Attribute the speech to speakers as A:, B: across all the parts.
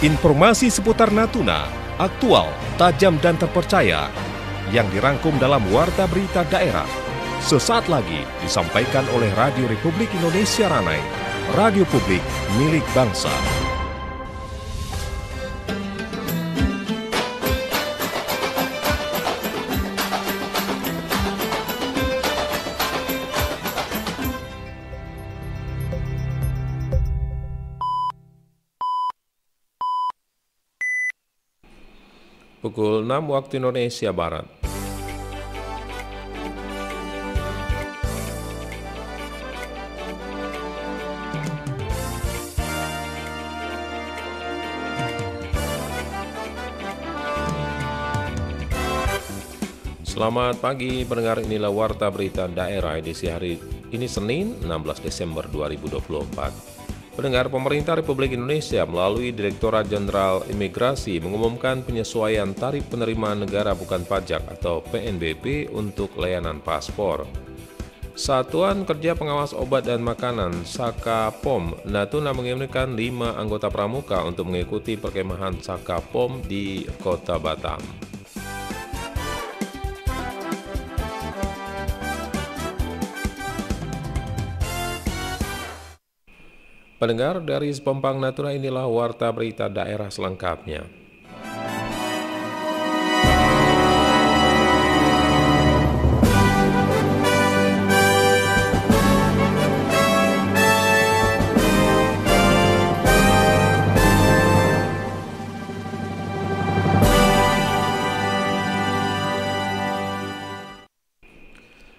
A: Informasi seputar Natuna, aktual, tajam dan terpercaya, yang dirangkum dalam Warta Berita Daerah. Sesaat lagi disampaikan oleh Radio Republik Indonesia Ranai, radio publik milik bangsa. Pukul 6 waktu Indonesia Barat. Selamat pagi pendengar, inilah Warta Berita Daerah edisi hari ini Senin 16 Desember 2024. Pendengar, pemerintah Republik Indonesia melalui Direktorat Jenderal Imigrasi mengumumkan penyesuaian tarif penerimaan negara bukan pajak atau PNBP untuk layanan paspor. Satuan Kerja Pengawas Obat dan Makanan Saka POM Natuna mengirimkan 5 anggota pramuka untuk mengikuti perkemahan Saka POM di Kota Batam. Pendengar, dari Sepompang Natuna inilah Warta Berita Daerah selengkapnya.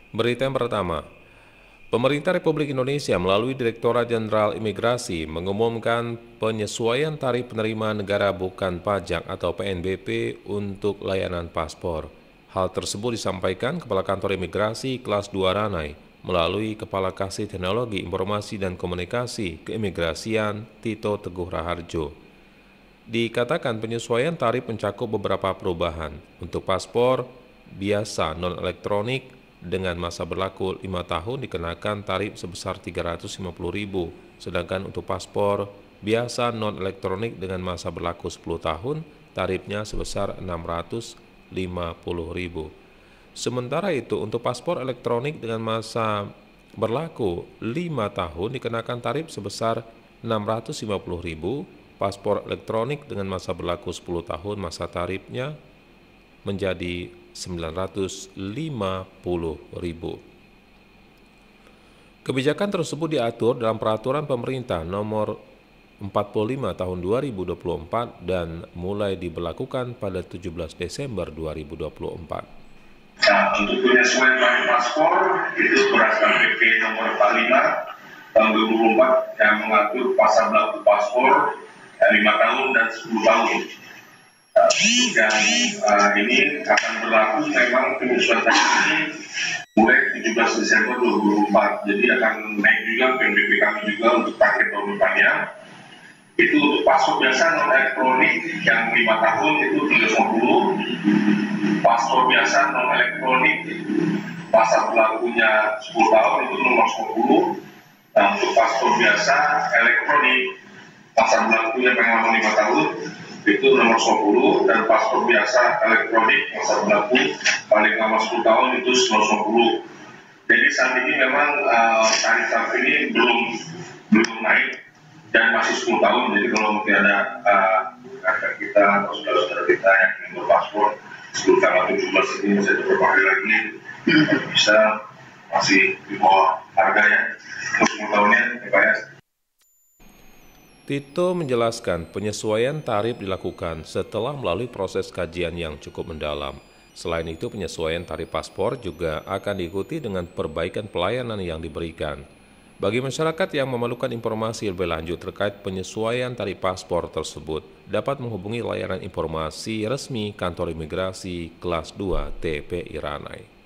A: Berita yang pertama. Pemerintah Republik Indonesia melalui Direktorat Jenderal Imigrasi mengumumkan penyesuaian tarif penerimaan negara bukan pajak atau PNBP untuk layanan paspor. Hal tersebut disampaikan Kepala Kantor Imigrasi Kelas 2 Ranai melalui Kepala Kasih Teknologi Informasi dan Komunikasi Keimigrasian Tito Teguh Raharjo. Dikatakan penyesuaian tarif mencakup beberapa perubahan. Untuk paspor biasa non-elektronik dengan masa berlaku 5 tahun dikenakan tarif sebesar Rp350.000, sedangkan untuk paspor biasa non-elektronik dengan masa berlaku 10 tahun tarifnya sebesar Rp650.000. Sementara itu untuk paspor elektronik dengan masa berlaku 5 tahun dikenakan tarif sebesar Rp650.000, paspor elektronik dengan masa berlaku 10 tahun masa tarifnya menjadi Rp950.000. Kebijakan tersebut diatur dalam Peraturan Pemerintah Nomor 45 Tahun 2024 dan mulai diberlakukan pada 17 Desember 2024.
B: Nah, untuk penyesuaian tarif paspor itu berdasarkan PP Nomor 45 Tahun 2024 yang mengatur masa berlaku paspor 5 tahun dan 10 tahun. Dan ini akan berlaku memang penyesuaian tarif ini mulai 17 Desember 2024. Jadi akan naik juga PNBP kami juga untuk paket tahun depannya. Itu untuk paspor biasa non elektronik yang 5 tahun itu 350. Paspor biasa non elektronik masa berlakunya 10 tahun itu nomor 10. Nah, untuk paspor biasa elektronik masa berlakunya memang 5 tahun itu nomor 10, dan paspor biasa elektronik masa berlaku paling lama 10 tahun itu nomor 10. Jadi saat ini memang tarif ini belum naik dan masih 10 tahun. Jadi kalau mungkin ada kakak kita atau saudara-saudara kita yang ingin berpaspor sebelum tanggal 17 ini masih ada beberapa hari lagi bisa masih di bawah harganya untuk 10 tahunnya ya Pak ya.
A: Tito menjelaskan penyesuaian tarif dilakukan setelah melalui proses kajian yang cukup mendalam. Selain itu, penyesuaian tarif paspor juga akan diikuti dengan perbaikan pelayanan yang diberikan. Bagi masyarakat yang memerlukan informasi lebih lanjut terkait penyesuaian tarif paspor tersebut, dapat menghubungi layanan informasi resmi Kantor Imigrasi Kelas 2 TPI Ranai.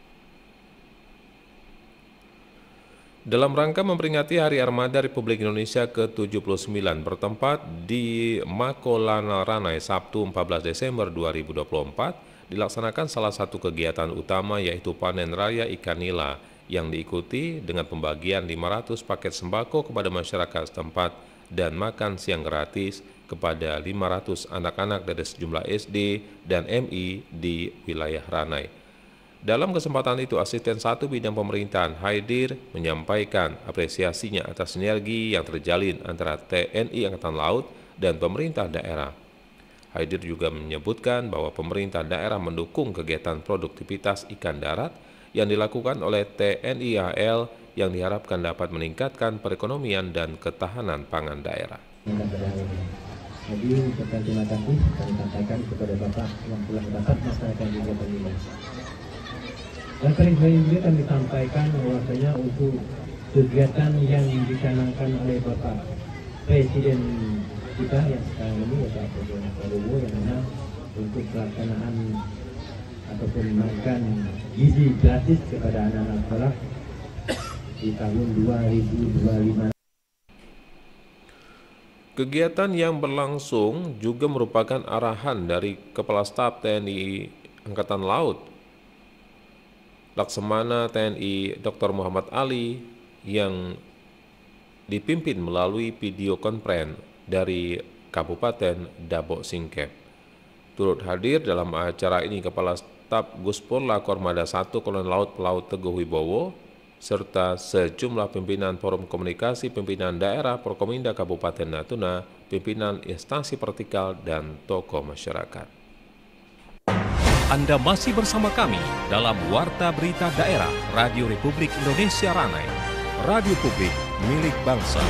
A: Dalam rangka memperingati Hari Armada Republik Indonesia ke-79 bertempat di Makolana Ranai Sabtu 14 Desember 2024, dilaksanakan salah satu kegiatan utama yaitu panen raya ikan nila yang diikuti dengan pembagian 500 paket sembako kepada masyarakat setempat dan makan siang gratis kepada 500 anak-anak dari sejumlah SD dan MI di wilayah Ranai. Dalam kesempatan itu, Asisten 1 Bidang Pemerintahan Haidir menyampaikan apresiasinya atas sinergi yang terjalin antara TNI Angkatan Laut dan pemerintah daerah. Haidir juga menyebutkan bahwa pemerintah daerah mendukung kegiatan produktivitas ikan darat yang dilakukan oleh TNI AL yang diharapkan dapat meningkatkan perekonomian dan ketahanan pangan daerah.
C: Jadi ucapan terima kasih kami sampaikan kepada Bapak yang telah dapat melaksanakan kegiatan ini. Dan sering-sering juga kami sampaikan bahwasanya untuk kegiatan yang dicanangkan oleh Bapak Presiden kita yang sekarang ini, Bapak Presiden Prabowo, yang mana untuk pelaksanaan ataupun makan gizi gratis kepada anak-anak sekolah di tahun 2025.
A: Kegiatan yang berlangsung juga merupakan arahan dari Kepala Staf TNI Angkatan Laut Laksamana TNI Dr. Muhammad Ali yang dipimpin melalui video konferensi dari Kabupaten Dabok Singkep. Turut hadir dalam acara ini Kepala Staf Guspurla Kormada 1 Kolonel Laut Pelaut Teguh Wibowo serta sejumlah pimpinan Forum Komunikasi Pimpinan Daerah Porkominda Kabupaten Natuna, pimpinan instansi vertikal, dan tokoh masyarakat.
D: Anda masih bersama kami dalam Warta Berita Daerah Radio Republik Indonesia Ranai, radio publik milik bangsa.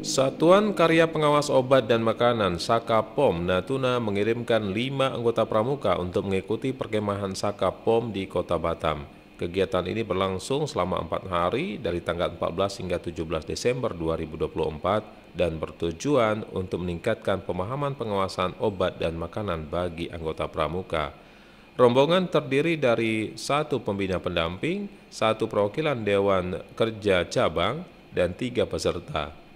A: Satuan Karya Pengawas Obat dan Makanan Saka POM Natuna mengirimkan 5 anggota pramuka untuk mengikuti perkemahan Saka POM di Kota Batam. Kegiatan ini berlangsung selama 4 hari dari tanggal 14 hingga 17 Desember 2024 dan bertujuan untuk meningkatkan pemahaman pengawasan obat dan makanan bagi anggota pramuka. Rombongan terdiri dari 1 pembina pendamping, 1 perwakilan Dewan Kerja Cabang, dan 3 peserta.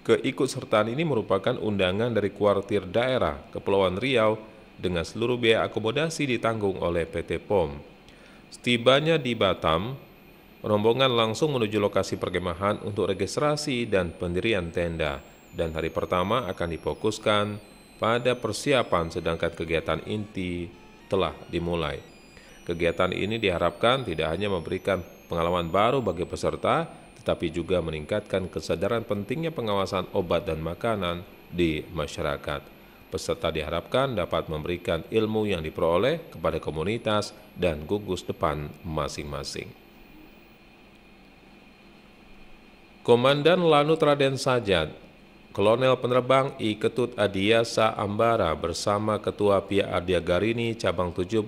A: Keikutsertaan ini merupakan undangan dari kuartir daerah Kepulauan Riau dengan seluruh biaya akomodasi ditanggung oleh PT POM. Setibanya di Batam, rombongan langsung menuju lokasi perkemahan untuk registrasi dan pendirian tenda, dan hari pertama akan difokuskan pada persiapan sedangkan kegiatan inti telah dimulai. Kegiatan ini diharapkan tidak hanya memberikan pengalaman baru bagi peserta, tetapi juga meningkatkan kesadaran pentingnya pengawasan obat dan makanan di masyarakat. Peserta diharapkan dapat memberikan ilmu yang diperoleh kepada komunitas dan gugus depan masing-masing. Komandan Lanut Raden Sajat, Kolonel Penerbang I Ketut Adiasa Ambara bersama Ketua Pia Ardiagarini Cabang 17,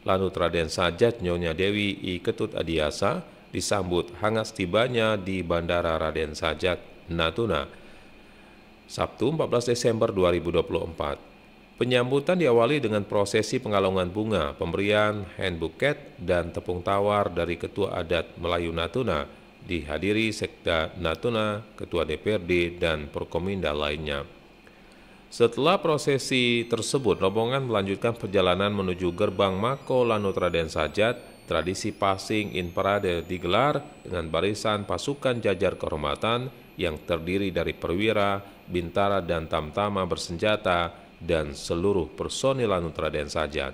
A: Lanut Raden Sajat Nyonya Dewi I Ketut Adiasa disambut hangat tibanya di Bandara Raden Sajat, Natuna, Sabtu 14 Desember 2024. Penyambutan diawali dengan prosesi pengalungan bunga, pemberian hand bouquet, dan tepung tawar dari Ketua Adat Melayu Natuna, dihadiri Sekda Natuna, Ketua DPRD, dan Porkominda lainnya. Setelah prosesi tersebut, rombongan melanjutkan perjalanan menuju gerbang Mako Lanut Raden Sajat. Tradisi passing in parade digelar dengan barisan pasukan jajar kehormatan yang terdiri dari perwira, bintara, dan tamtama bersenjata dan seluruh personil Lanut Raden Sajat.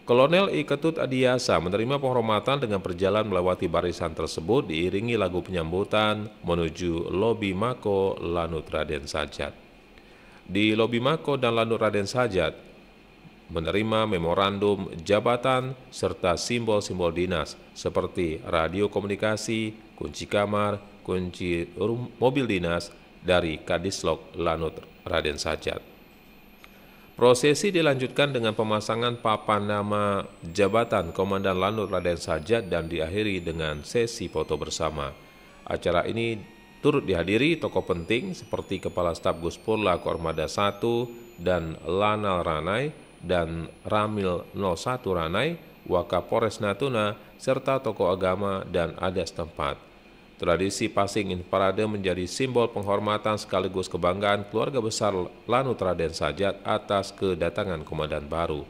A: Kolonel I Ketut Adiasa menerima penghormatan dengan berjalan melewati barisan tersebut diiringi lagu penyambutan menuju lobi Mako Lanut Raden Sajat. Di lobi Mako dan Lanut Raden Sajat menerima memorandum jabatan serta simbol-simbol dinas seperti radio komunikasi, kunci kamar, kunci mobil dinas dari Kadislok Lanut Raden Sajat. Prosesi dilanjutkan dengan pemasangan papan nama jabatan Komandan Lanut Raden Sajat dan diakhiri dengan sesi foto bersama. Acara ini turut dihadiri tokoh penting seperti Kepala Staf Guspurla Kormada 1 dan Lanal Ranai dan Ramil 01 Ranai, Wakapolres Natuna, serta tokoh agama dan adat setempat. Tradisi passing in parade menjadi simbol penghormatan sekaligus kebanggaan keluarga besar Lanut Raden Sajat atas kedatangan komandan baru.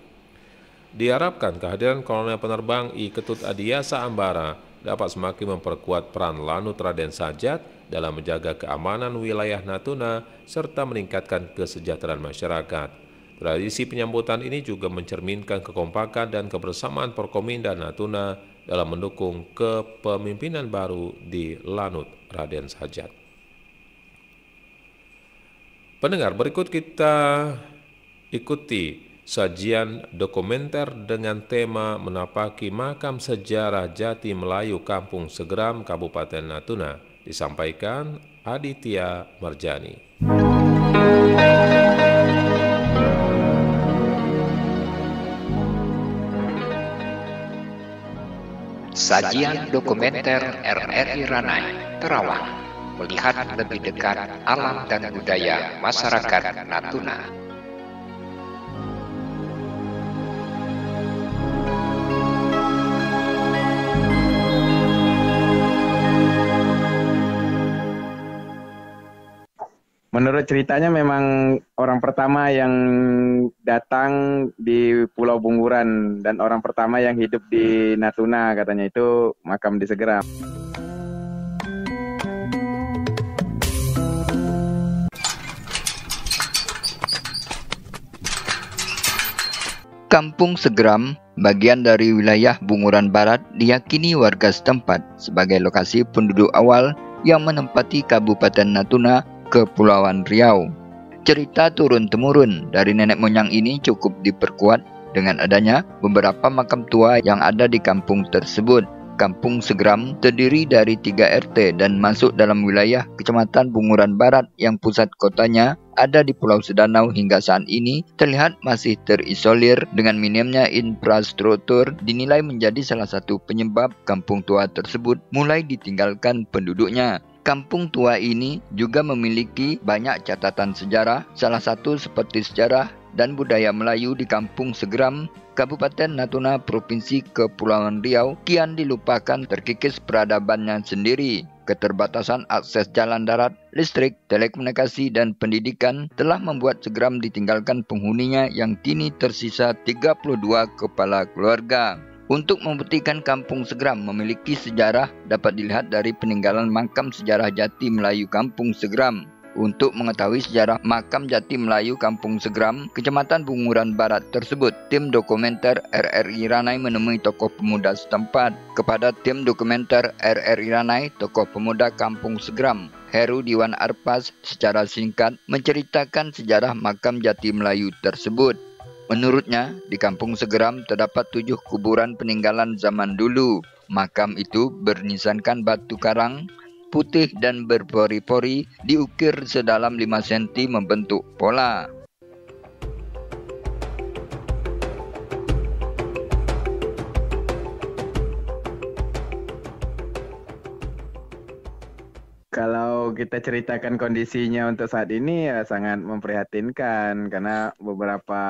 A: Diharapkan kehadiran Kolonel Penerbang I Ketut Adiasa Ambara dapat semakin memperkuat peran Lanut Raden Sajat dalam menjaga keamanan wilayah Natuna serta meningkatkan kesejahteraan masyarakat. Tradisi penyambutan ini juga mencerminkan kekompakan dan kebersamaan Porkominda Natuna dalam mendukung kepemimpinan baru di Lanut Raden Sajat. Pendengar, berikut kita ikuti sajian dokumenter dengan tema Menapaki Makam Sejarah Jati Melayu Kampung Segeram, Kabupaten Natuna, disampaikan Aditya Marjani.
E: Sajian dokumenter RRI Ranai, Terawang, melihat lebih dekat alam dan budaya masyarakat Natuna.
F: Menurut ceritanya memang orang pertama yang datang di Pulau Bunguran dan orang pertama yang hidup di Natuna katanya itu makam di Segeram.
G: Kampung Segeram, bagian dari wilayah Bunguran Barat, diyakini warga setempat sebagai lokasi penduduk awal yang menempati Kabupaten Natuna, Kepulauan Riau. Cerita turun-temurun dari nenek moyang ini cukup diperkuat dengan adanya beberapa makam tua yang ada di kampung tersebut. Kampung Segeram terdiri dari 3 RT dan masuk dalam wilayah Kecamatan Bunguran Barat yang pusat kotanya ada di Pulau Sedanau. Hingga saat ini terlihat masih terisolir dengan minimnya infrastruktur, dinilai menjadi salah satu penyebab kampung tua tersebut mulai ditinggalkan penduduknya. Kampung tua ini juga memiliki banyak catatan sejarah, salah satu seperti sejarah dan budaya Melayu di Kampung Segeram, Kabupaten Natuna, Provinsi Kepulauan Riau, kian dilupakan terkikis peradabannya sendiri. Keterbatasan akses jalan darat, listrik, telekomunikasi, dan pendidikan telah membuat Segeram ditinggalkan penghuninya yang kini tersisa 32 kepala keluarga. Untuk membuktikan Kampung Segeram memiliki sejarah dapat dilihat dari peninggalan makam sejarah Jati Melayu Kampung Segeram. Untuk mengetahui sejarah makam Jati Melayu Kampung Segeram, Kecamatan Bunguran Barat tersebut, tim dokumenter RRI Ranai menemui tokoh pemuda setempat. Kepada tim dokumenter RRI Ranai, tokoh pemuda Kampung Segeram, Heru Diwan Arpas, secara singkat menceritakan sejarah makam Jati Melayu tersebut. Menurutnya, di Kampung Segeram terdapat 7 kuburan peninggalan zaman dulu. Makam itu bernisankan batu karang putih dan berpori-pori, diukir sedalam 5 cm membentuk pola.
F: Kalau kita ceritakan kondisinya untuk saat ini ya sangat memprihatinkan karena beberapa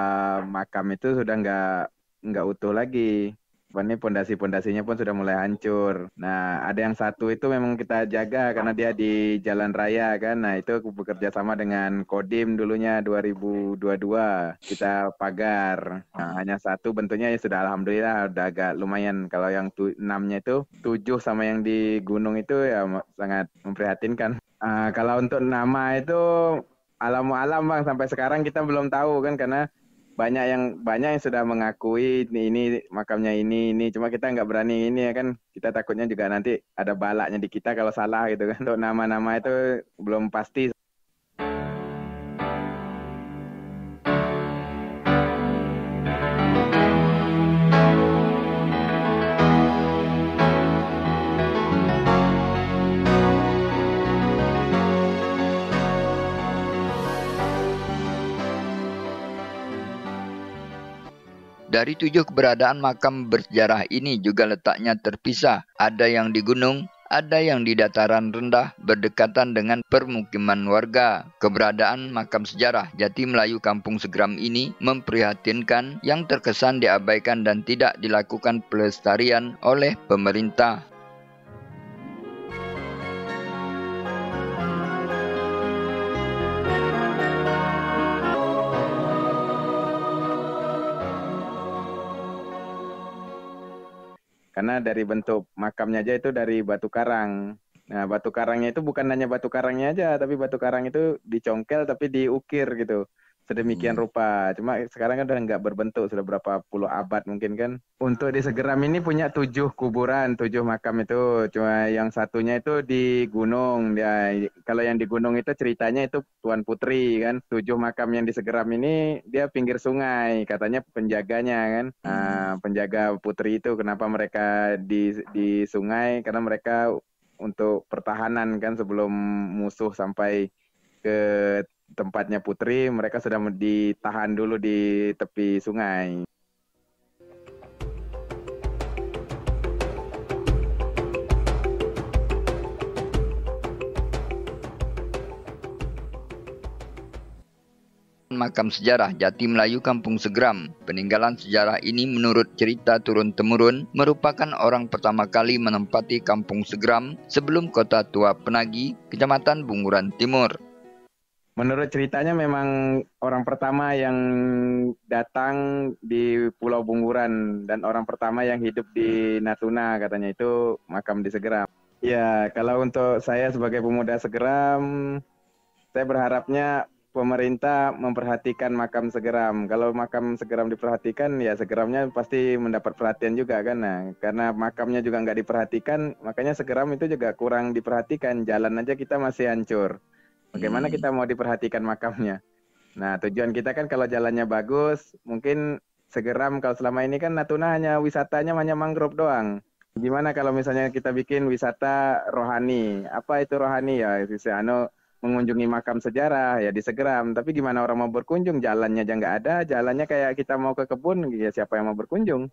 F: makam itu sudah nggak utuh lagi. Ini pondasi-pondasinya pun sudah mulai hancur. Nah, ada yang satu itu memang kita jaga karena dia di jalan raya kan. Nah, itu bekerja sama dengan Kodim dulunya 2022. Kita pagar. Nah, hanya satu bentuknya ya sudah alhamdulillah udah agak lumayan. Kalau yang 6-nya itu 7 sama yang di gunung itu ya sangat memprihatinkan. Kalau untuk nama itu alam-alam Bang, sampai sekarang kita belum tahu kan karena banyak yang sudah mengakui ini makamnya ini cuma kita nggak berani ini ya kan, kita takutnya juga nanti ada balaknya di kita kalau salah gitu kan. Untuk nama-nama itu belum pasti.
G: Dari 7 keberadaan makam bersejarah ini juga letaknya terpisah. Ada yang di gunung, ada yang di dataran rendah berdekatan dengan permukiman warga. Keberadaan makam sejarah Jati Melayu Kampung Segeram ini memprihatinkan, yang terkesan diabaikan dan tidak dilakukan pelestarian oleh pemerintah.
F: Karena dari bentuk makamnya aja itu dari batu karang. Nah, batu karangnya itu bukan hanya batu karangnya aja, tapi batu karang itu dicongkel tapi diukir gitu. Sedemikian rupa. Cuma sekarang kan udah nggak berbentuk, sudah berapa puluh abad mungkin kan. Untuk di Segeram ini punya 7 kuburan, 7 makam itu. Cuma yang satunya itu di gunung. Ya, kalau yang di gunung itu ceritanya itu Tuan Putri kan. 7 makam yang di Segeram ini dia pinggir sungai, katanya penjaganya kan. Nah, penjaga Putri itu kenapa mereka di sungai? Karena mereka untuk pertahanan kan sebelum musuh sampai ke tempatnya Putri, mereka sudah ditahan dulu di tepi sungai.
G: Makam sejarah Jati Melayu Kampung Segeram. Peninggalan sejarah ini menurut cerita turun-temurun merupakan orang pertama kali menempati Kampung Segeram sebelum Kota Tua Penagi, Kecamatan Bunguran Timur.
F: Menurut ceritanya memang orang pertama yang datang di Pulau Bunguran dan orang pertama yang hidup di Natuna, katanya itu makam di Segeram. Ya, kalau untuk saya sebagai pemuda Segeram, saya berharapnya pemerintah memperhatikan makam Segeram. Kalau makam Segeram diperhatikan, ya Segeramnya pasti mendapat perhatian juga kan. Nah, karena makamnya juga nggak diperhatikan, makanya Segeram itu juga kurang diperhatikan. Jalan aja kita masih hancur. Bagaimana kita mau diperhatikan makamnya? Nah, tujuan kita kan kalau jalannya bagus, mungkin Segeram kalau selama ini kan Natuna hanya wisatanya hanya mangrove doang. Gimana kalau misalnya kita bikin wisata rohani? Apa itu rohani ya? Mengunjungi makam sejarah ya di Segeram. Tapi gimana orang mau berkunjung? Jalannya aja nggak ada. Jalannya kayak kita mau ke kebun, ya siapa yang mau berkunjung?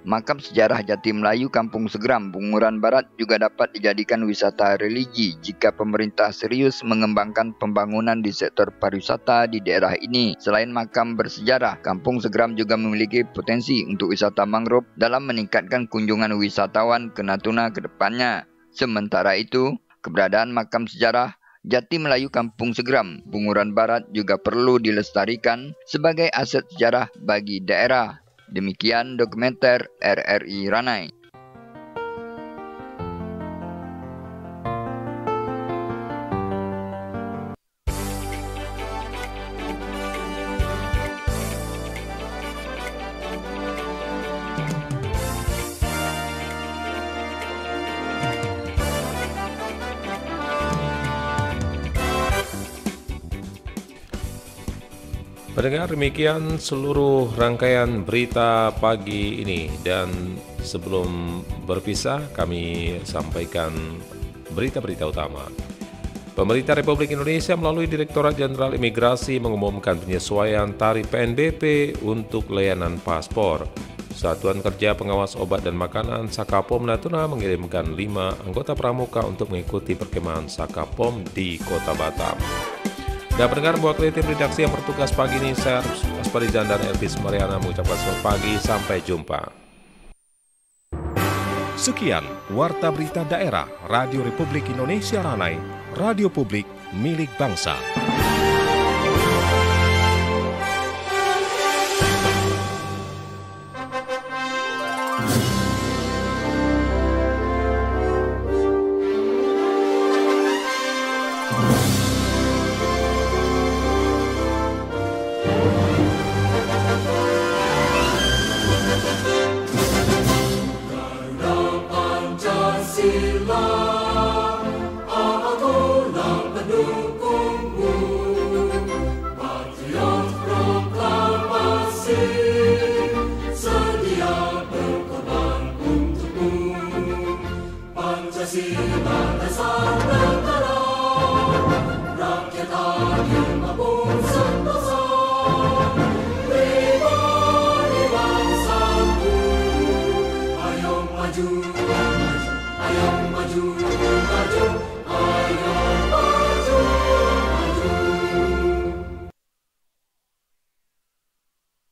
G: Makam sejarah Jati Melayu Kampung Segeram, Bunguran Barat juga dapat dijadikan wisata religi jika pemerintah serius mengembangkan pembangunan di sektor pariwisata di daerah ini. Selain makam bersejarah, Kampung Segeram juga memiliki potensi untuk wisata mangrove dalam meningkatkan kunjungan wisatawan ke Natuna ke depannya. Sementara itu, keberadaan makam sejarah Jati Melayu Kampung Segeram, Bunguran Barat juga perlu dilestarikan sebagai aset sejarah bagi daerah. Demikian dokumenter RRI Ranai.
A: Pendengar, demikian seluruh rangkaian berita pagi ini, dan sebelum berpisah kami sampaikan berita-berita utama. Pemerintah Republik Indonesia melalui Direktorat Jenderal Imigrasi mengumumkan penyesuaian tarif PNBP untuk layanan paspor. Satuan Kerja Pengawas Obat dan Makanan Sakapom Natuna mengirimkan 5 anggota pramuka untuk mengikuti perkemahan Sakapom di Kota Batam. Dan pendengar, mewakili tim redaksi yang bertugas pagi ini, saya Asparizan dan Elvis Mariana mengucapkan selamat pagi, sampai jumpa.
D: Sekian Warta Berita Daerah Radio Republik Indonesia Ranai, radio publik milik bangsa.
H: Maju